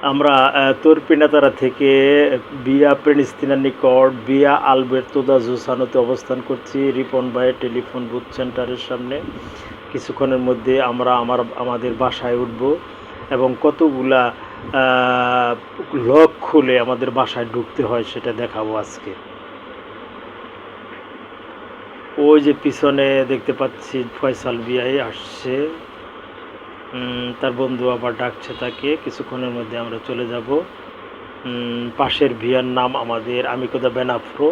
আমরা তুর্পিনাতারা থেকে বিয়া প্রেনিস্তিনার নিকট বিয়া আলবের্তো দা জুসানোতে অবস্থান করছি রিপন ভাইয়ের টেলিফোন বুথ সেন্টারের সামনে। কিছুক্ষণের মধ্যে আমরা আমাদের বাসায় উঠব এবং কতগুলা লক খুলে আমাদের বাসায় ঢুকতে হয় সেটা দেখাবো আজকে। ওই যে পিছনে দেখতে পাচ্ছি ফয়সাল বিয়াই আসছে, তার বন্ধু আবার ডাকছে তাকে। কিছুক্ষণের মধ্যে আমরা চলে যাব। পাশের ভিয়ার নাম আমাদের আমিকোদা বেনাফ্রো,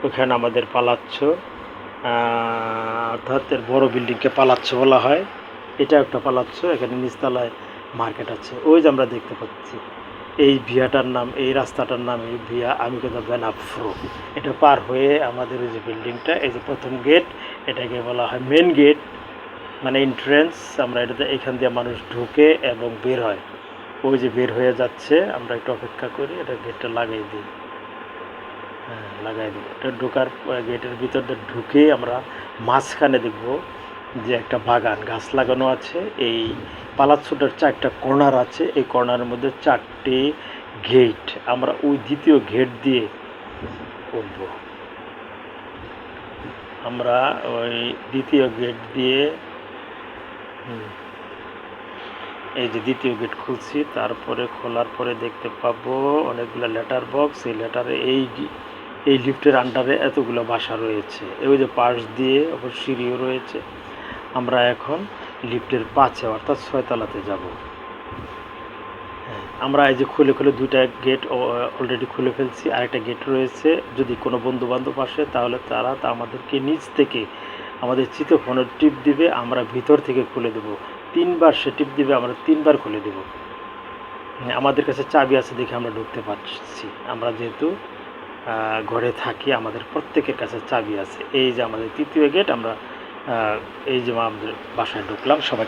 ওখানে আমাদের পালাচ্ছ, অর্থাৎ এর বড় বিল্ডিংকে পালাচ্ছ বলা হয়। এটা একটা পালাচ্ছ, এখানে নিচতলায় মার্কেট আছে। ওই যে আমরা দেখতে পাচ্ছি এই ভিয়াটার নাম, এই রাস্তাটার নাম এই ভিয়া আমিকোদা বেনাফ্রো। এটা পার হয়ে আমাদের ওই যে বিল্ডিংটা, এই যে প্রথম গেট, এটাকে বলা হয় মেন গেট, মানে এন্ট্রেন্স। আমরা এটাতে এখান দিয়ে মানুষ ঢুকে এবং বের হয়। ওই যে বের হয়ে যাচ্ছে, আমরা একটু অপেক্ষা করি, এটা গেটটা লাগাই দিই। হ্যাঁ, লাগাই দিই। এটা ঢোকার গেটের ভিতর দিয়ে ঢুকে আমরা মাঝখানে দেখব যে একটা বাগান, গাছ লাগানো আছে। এই পালাচ্ছোটার 4টা কর্নার আছে, এই কর্নারের মধ্যে 4টে গেট। আমরা ওই দ্বিতীয় গেট দিয়ে উঠব। আমরা ওই দ্বিতীয় গেট দিয়ে এই যে দ্বিতীয় গেট খুলছি, তারপরে খোলার পরে দেখতে পাবো অনেকগুলো লেটার বক্স। এই লেটারে এই লিফটের আন্ডারে এতগুলো বাসা রয়েছে। ওই যে পাশ দিয়ে ওপর সিঁড়িও রয়েছে। আমরা এখন লিফটের 5-এ অর্থাৎ 6 তলাতে যাব। হ্যাঁ, আমরা এই যে খুলে 2টা গেট অলরেডি খুলে ফেলছি, আরেকটা গেট রয়েছে। যদি কোনো বন্ধু বান্ধব আসে তাহলে তারা আমাদেরকে নিচ থেকে আমাদের চিত্রফোনের টিপ দিবে, আমরা ভিতর থেকে খুলে দেব। 3বার সে টিপ দিবে, আমরা 3বার খুলে দেব। আমাদের কাছে চাবি আছে দেখে আমরা ঢুকতে পারছি। আমরা যেহেতু ঘরে থাকি, আমাদের প্রত্যেকের কাছে চাবি আছে। এই যে আমাদের তৃতীয় গেট, আমরা এই যে আমাদের বাসায় ঢুকলাম। সবাই